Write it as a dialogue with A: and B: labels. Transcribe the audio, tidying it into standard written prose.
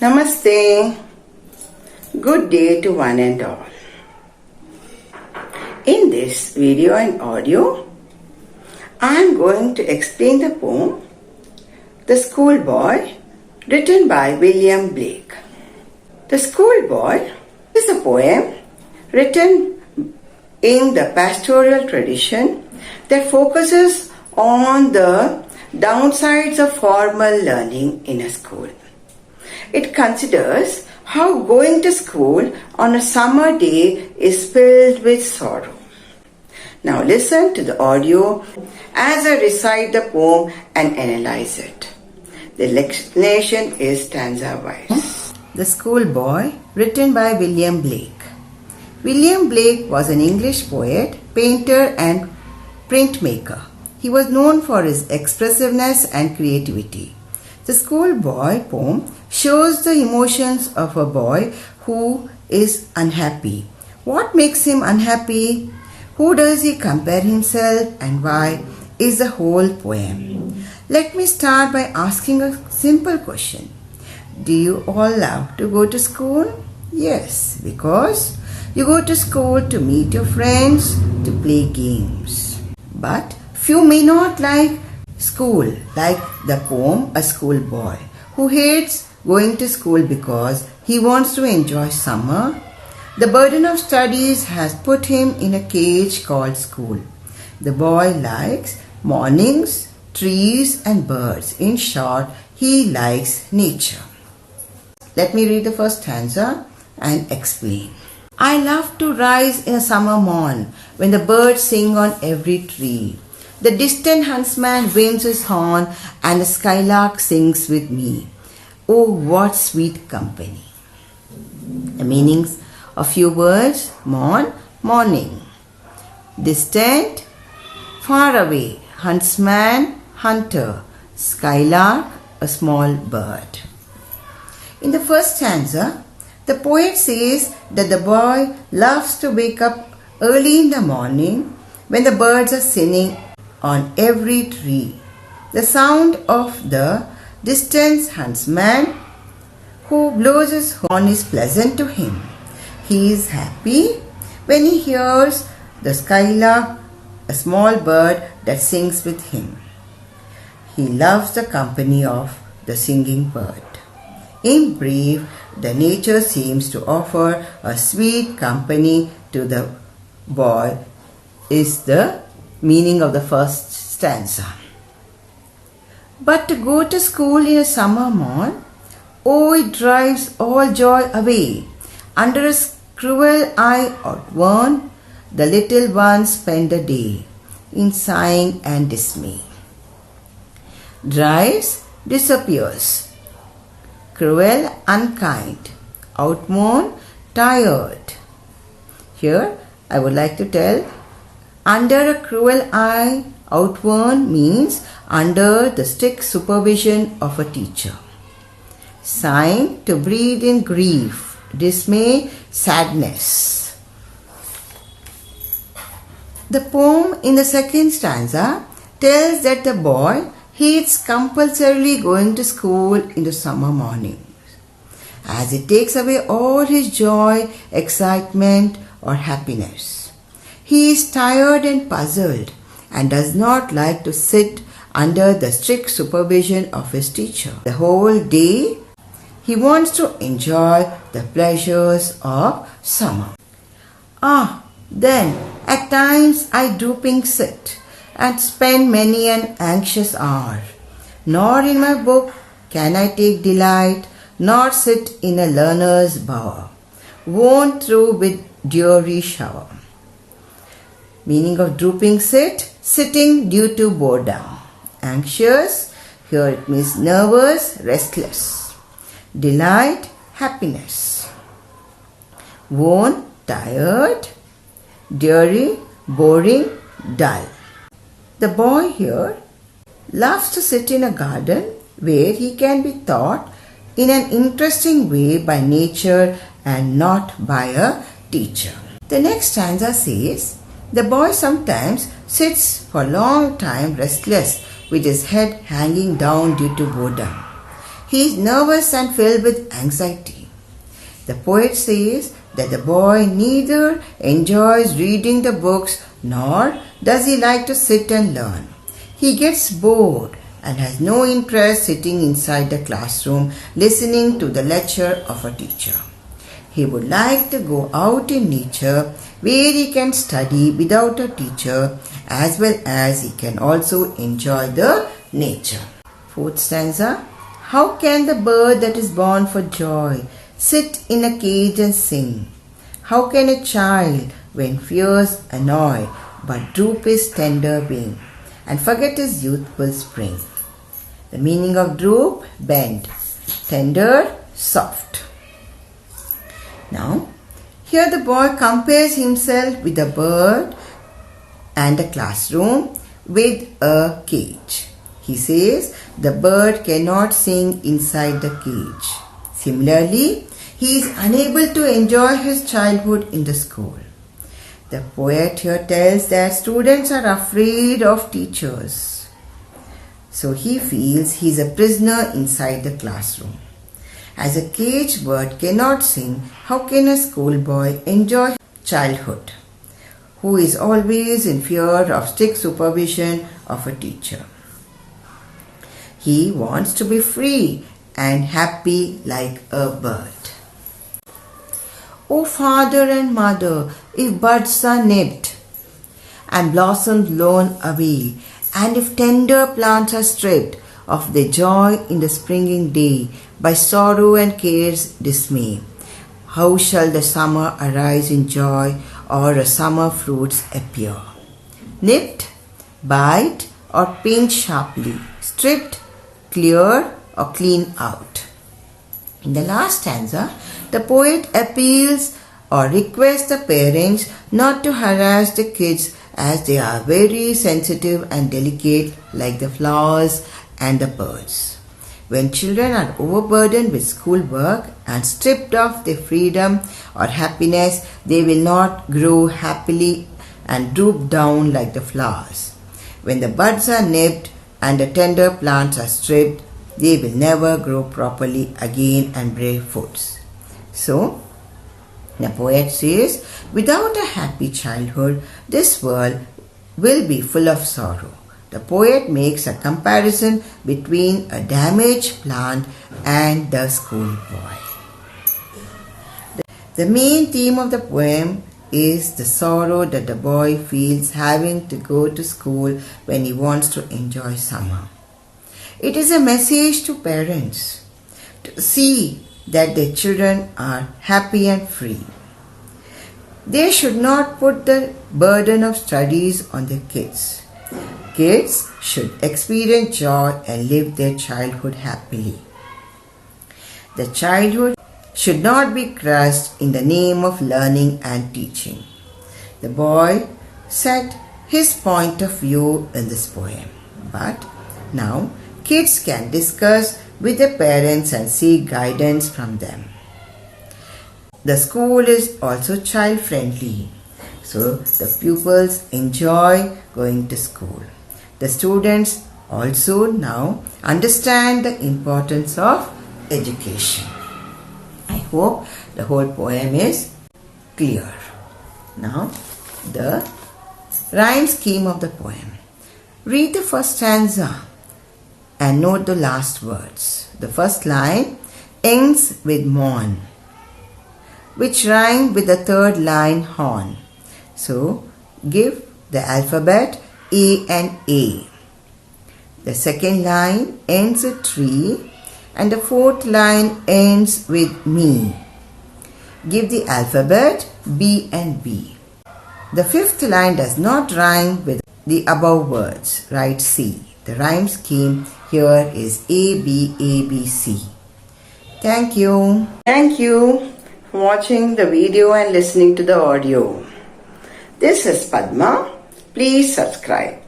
A: Namaste. Good day to one and all. In this video and audio, I am going to explain the poem The Schoolboy, written by William Blake. The Schoolboy is a poem written in the pastoral tradition that focuses on the downsides of formal learning in a school. It considers how going to school on a summer day is filled with sorrow. Now listen to the audio as I recite the poem and analyze it. The explanation is stanza-wise. The Schoolboy, written by William Blake. William Blake was an English poet, painter and printmaker. He was known for his expressiveness and creativity. The Schoolboy poem shows the emotions of a boy who is unhappy. What makes him unhappy? Who does he compare himself and why is the whole poem. Let me start by asking a simple question. Do you all love to go to school? Yes, because you go to school to meet your friends, to play games. But few may not like school, like the poem A Schoolboy, who hates going to school because he wants to enjoy summer. The burden of studies has put him in a cage called school. The boy likes mornings, trees and birds. In short, he likes nature. Let me read the first stanza and explain. I love to rise in a summer morn when the birds sing on every tree. The distant huntsman winds his horn and the skylark sings with me. Oh, what sweet company. The meanings of few words: morn, morning. Distant, far away. Huntsman, hunter. Skylark, a small bird. In the first stanza, the poet says that the boy loves to wake up early in the morning when the birds are singing on every tree. The sound of the distant huntsman who blows his horn is pleasant to him. He is happy when he hears the skylark, a small bird that sings with him. He loves the company of the singing bird. In brief, the nature seems to offer a sweet company to the boy is the meaning of the first stanza. But to go to school in a summer morn, oh, it drives all joy away. Under a cruel eye outworn, the little ones spend the day in sighing and dismay. Drives, disappears. Cruel, unkind. Outworn, tired. Here, I would like to tell, under a cruel eye, outworn means under the strict supervision of a teacher. Sighing, to breathe in grief. Dismay, sadness. The poem in the second stanza tells that the boy hates compulsorily going to school in the summer mornings, as it takes away all his joy, excitement or happiness. He is tired and puzzled and does not like to sit under the strict supervision of his teacher. The whole day he wants to enjoy the pleasures of summer. Then at times I drooping sit and spend many an anxious hour. Nor in my book can I take delight, nor sit in a learner's bower, worn through with dewy shower. Meaning of drooping sit, sitting due to boredom. Anxious, here it means nervous, restless. Delight, happiness. Worn, tired. Dreary, boring, dull. The boy here loves to sit in a garden where he can be taught in an interesting way by nature and not by a teacher. The next stanza says, the boy sometimes sits for a long time restless with his head hanging down due to boredom.
B: He is nervous and filled with anxiety. The poet says that the boy neither enjoys reading the books nor does he like to sit and learn. He gets bored and has no interest sitting inside the classroom listening to the lecture of a teacher. He would like to go out in nature where he can study without a teacher as well as he can also enjoy the nature. Fourth stanza. How can the bird that is born for joy sit in a cage and sing? How can a child, when fears annoy, but droop his tender wing, and forget his youthful spring? The meaning of droop, bend, tender, soft. Now, here the boy compares himself with a bird and a classroom with a cage. He says the bird cannot sing inside the cage. Similarly, he is unable to enjoy his childhood in the school. The poet here tells that students are afraid of teachers. So he feels he is a prisoner inside the classroom. As a caged bird cannot sing, how can a schoolboy enjoy childhood, who is always in fear of strict supervision of a teacher? He wants to be free and happy like a bird. O father and mother, if buds are nipped and blossoms blown away, and if tender plants are stripped of their joy in the springing day by sorrow and care's dismay, how shall the summer arise in joy or a summer fruits appear? Nipped, bite or pinch sharply, stripped, clear or clean out. In the last stanza, the poet appeals or requests the parents not to harass the kids as they are very sensitive and delicate like the flowers and the birds. When children are overburdened with schoolwork and stripped of their freedom or happiness, they will not grow happily and droop down like the flowers. When the buds are nipped and the tender plants are stripped, they will never grow properly again and bear fruits. So, the poet says, without a happy childhood, this world will be full of sorrow. The poet makes a comparison between a damaged plant and the schoolboy. The main theme of the poem is the sorrow that the boy feels having to go to school when he wants to enjoy summer. It is a message to parents to see that their children are happy and free. They should not put the burden of studies on their kids. Kids should experience joy and live their childhood happily. The childhood should not be crushed in the name of learning and teaching. The boy set his point of view in this poem. But now kids can discuss with their parents and seek guidance from them. The school is also child-friendly, so the pupils enjoy going to school. The students also now understand the importance of education. I hope the whole poem is clear. Now, the rhyme scheme of the poem. Read the first stanza and note the last words. The first line ends with morn, which rhyme with the third line horn. So, give the alphabet A and A. The second line ends with tree and the fourth line ends with me. Give the alphabet B and B. The fifth line does not rhyme with the above words. Write C. The rhyme scheme here is A, B, A, B, C. Thank you.
A: Thank you for watching the video and listening to the audio. This is Padma. Please subscribe.